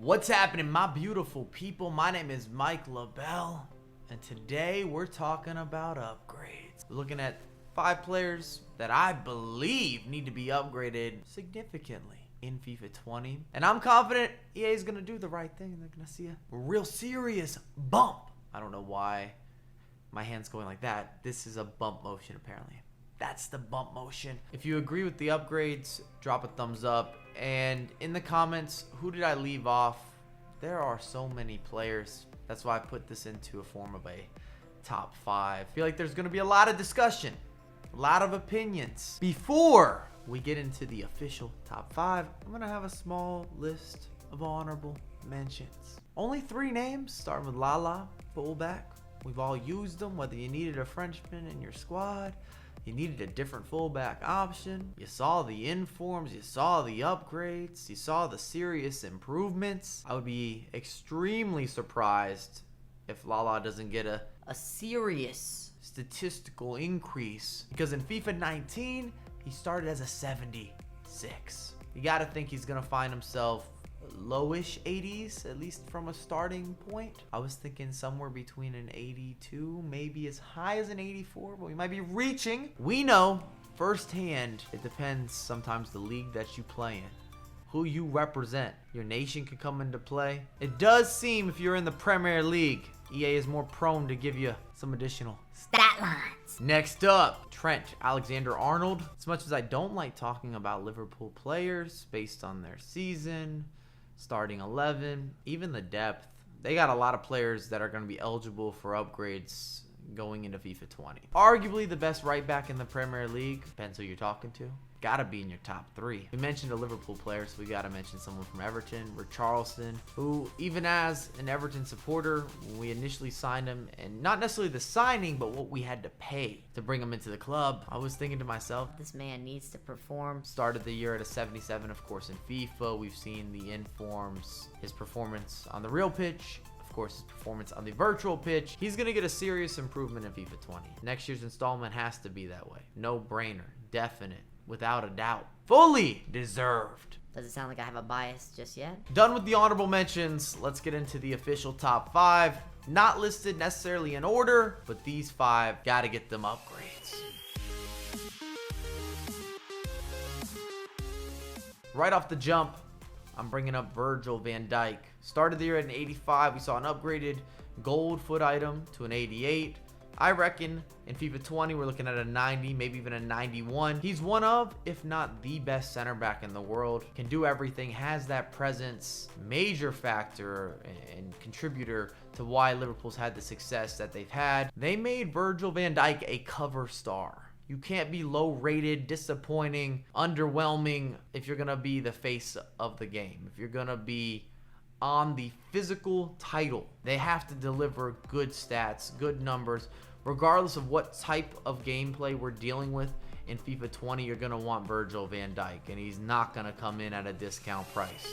What's happening, my beautiful people? My name is Mike LaBelle, and today we're talking about upgrades. We're looking at 5 players that I believe need to be upgraded significantly in FIFA 20. And I'm confident EA is going to do the right thing. They're going to see a real serious bump. I don't know why my hand's going like that. This is a bump motion, apparently. That's the bump motion. If you agree with the upgrades, drop a thumbs up. And in the comments, who did I leave off? There are so many players. That's why I put this into a form of a top 5. I feel like there's going to be a lot of discussion, a lot of opinions. Before we get into the official top 5, I'm going to have a small list of honorable mentions. Only 3 names, starting with LaBelle, fullback. We've all used them, whether you needed a Frenchman in your squad, you needed a different fullback option, you saw the informs, you saw the upgrades, you saw the serious improvements. I would be extremely surprised if LaBelle doesn't get a serious statistical increase, because in FIFA 19 he started as a 76. You gotta think he's gonna find himself lowish 80s, at least from a starting point. I was thinking somewhere between an 82, maybe as high as an 84, but we might be reaching. We know firsthand it depends sometimes the league that you play in, who you represent. Your nation could come into play. It does seem if you're in the Premier League, EA is more prone to give you some additional stat lines. Next up, Trent Alexander-Arnold. As much as I don't like talking about Liverpool players based on their season, starting 11, even the depth, they got a lot of players that are going to be eligible for upgrades going into FIFA 20. Arguably the best right back in the Premier League, depends who you're talking to. Gotta be in your top 3. We mentioned a Liverpool player, so we gotta mention someone from Everton, Richarlison, who even as an Everton supporter, when we initially signed him, and not necessarily the signing, but what we had to pay to bring him into the club, I was thinking to myself, this man needs to perform. Started the year at a 77, of course, in FIFA. We've seen the informs, his performance on the real pitch, of course, his performance on the virtual pitch. He's going to get a serious improvement in FIFA 20. Next year's installment has to be that way. No brainer. Definite. Without a doubt. Fully deserved. Doesn't sound like I have a bias just yet. Done with the honorable mentions. Let's get into the official top 5. Not listed necessarily in order, but these 5, got to get them upgrades. Right off the jump, I'm bringing up Virgil van Dijk. Started the year at an 85. We saw an upgraded gold foot item to an 88. I reckon in FIFA 20, we're looking at a 90, maybe even a 91. He's one of, if not the best center back in the world. Can do everything, has that presence, major factor and contributor to why Liverpool's had the success that they've had. They made Virgil van Dijk a cover star. You can't be low rated, disappointing, underwhelming if you're going to be the face of the game. If you're going to be on the physical title, they have to deliver good stats, good numbers. Regardless of what type of gameplay we're dealing with in FIFA 20, you're going to want Virgil van Dijk, and he's not going to come in at a discount price.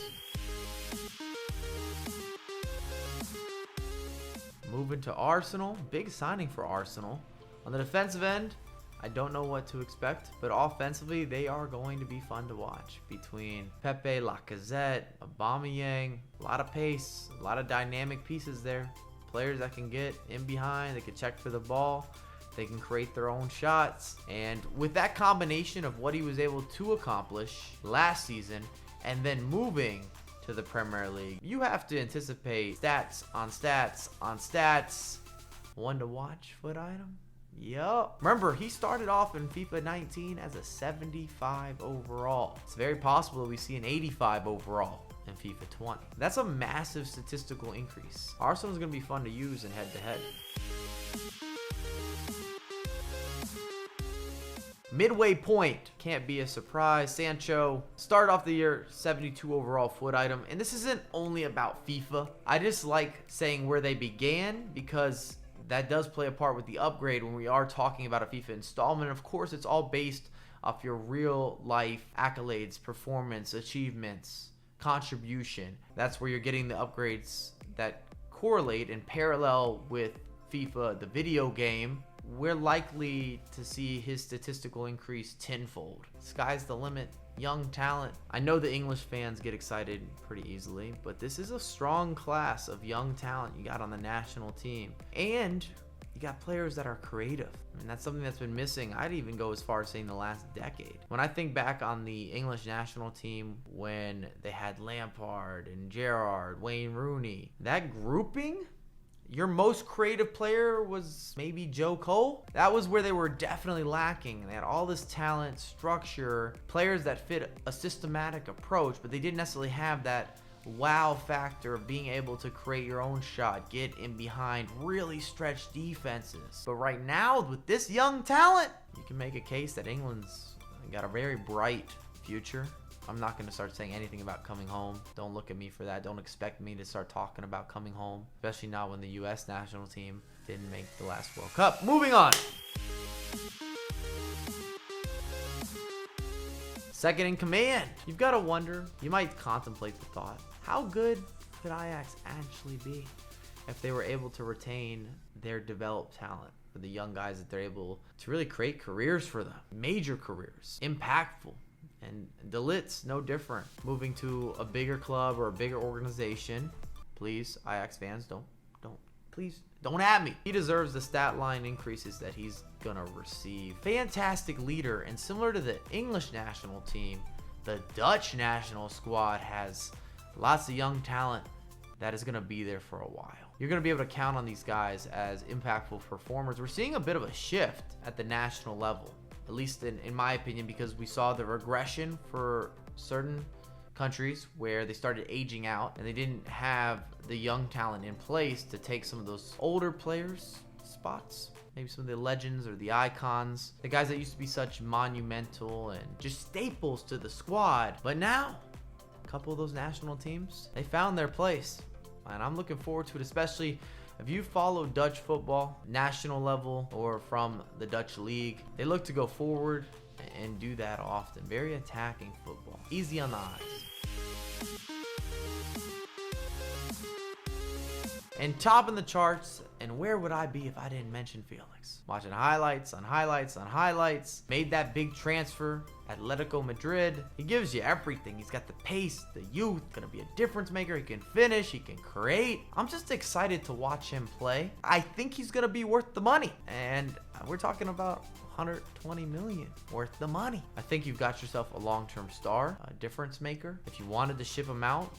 Moving to Arsenal, big signing for Arsenal. On the defensive end, I don't know what to expect, but offensively, they are going to be fun to watch. Between Pepe, Lacazette, Aubameyang, a lot of pace, a lot of dynamic pieces there. Players that can get in behind, they can check for the ball, they can create their own shots. And with that combination of what he was able to accomplish last season and then moving to the Premier League, you have to anticipate stats on stats on stats. One to watch foot item. Yup. Remember, he started off in FIFA 19 as a 75 overall. It's very possible that we see an 85 overall in FIFA 20. That's a massive statistical increase. Arsenal's going to be fun to use in head-to-head. Midway point, can't be a surprise. Sancho started off the year 72 overall foot item, and this isn't only about FIFA. I just like saying where they began because that does play a part with the upgrade when we are talking about a FIFA installment. Of course, it's all based off your real life accolades, performance, achievements, contribution. That's where you're getting the upgrades that correlate and parallel with FIFA, the video game. We're likely to see his statistical increase tenfold. Sky's the limit young talent. I know the English fans get excited pretty easily, but this is a strong class of young talent you got on the national team. And you got players that are creative. I mean, that's something that's been missing. I'd even go as far as saying the last decade. When I think back on the English national team when they had Lampard and Gerrard, Wayne Rooney, that grouping, your most creative player was maybe Joe Cole. That was where they were definitely lacking. They had all this talent, structure, players that fit a systematic approach, but they didn't necessarily have that wow factor of being able to create your own shot, get in behind really stretched defenses. But right now, with this young talent, you can make a case that England's got a very bright future. I'm not going to start saying anything about coming home. Don't look at me for that. Don't expect me to start talking about coming home, especially not when the U.S. national team didn't make the last World Cup. Moving on. Second in command. You've got to wonder, you might contemplate the thought, how good could Ajax actually be if they were able to retain their developed talent? For the young guys that they're able to really create careers for them, major careers, impactful. And De Ligt's no different. Moving to a bigger club or a bigger organization. Please, Ajax fans, please don't at me. He deserves the stat line increases that he's gonna receive. Fantastic leader, and similar to the English national team, the Dutch national squad has lots of young talent that is gonna be there for a while. You're gonna be able to count on these guys as impactful performers. We're seeing a bit of a shift at the national level, at least in my opinion, because we saw the regression for certain countries where they started aging out and they didn't have the young talent in place to take some of those older players' spots. Maybe some of the legends or the icons, the guys that used to be such monumental and just staples to the squad. But now, a couple of those national teams, they found their place. And I'm looking forward to it, especially if you follow Dutch football, national level or from the Dutch league. They look to go forward and do that often. Very attacking football. Easy on the eyes. And topping the charts, and where would I be if I didn't mention Felix? Watching highlights on highlights on highlights. Made that big transfer, Atletico Madrid. He gives you everything. He's got the pace, the youth, gonna be a difference maker. He can finish, he can create. I'm just excited to watch him play. I think he's gonna be worth the money. And we're talking about 120 million worth the money. I think you've got yourself a long-term star, a difference maker. If you wanted to ship him out,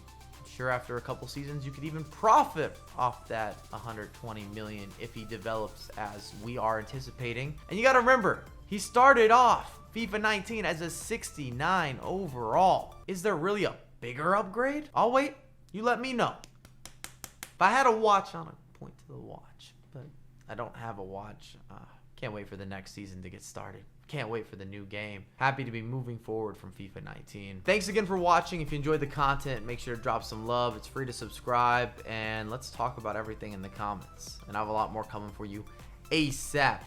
sure, after a couple seasons, you could even profit off that 120 million if he develops as we are anticipating. And you got to remember, he started off FIFA 19 as a 69 overall. Is there really a bigger upgrade? I'll wait. You let me know. If I had a watch on, I'd point to the watch, but I don't have a watch. Can't wait for the next season to get started. Can't wait for the new game. Happy to be moving forward from FIFA 19. Thanks again for watching. If you enjoyed the content, make sure to drop some love. It's free to subscribe, and let's talk about everything in the comments. And I have a lot more coming for you ASAP.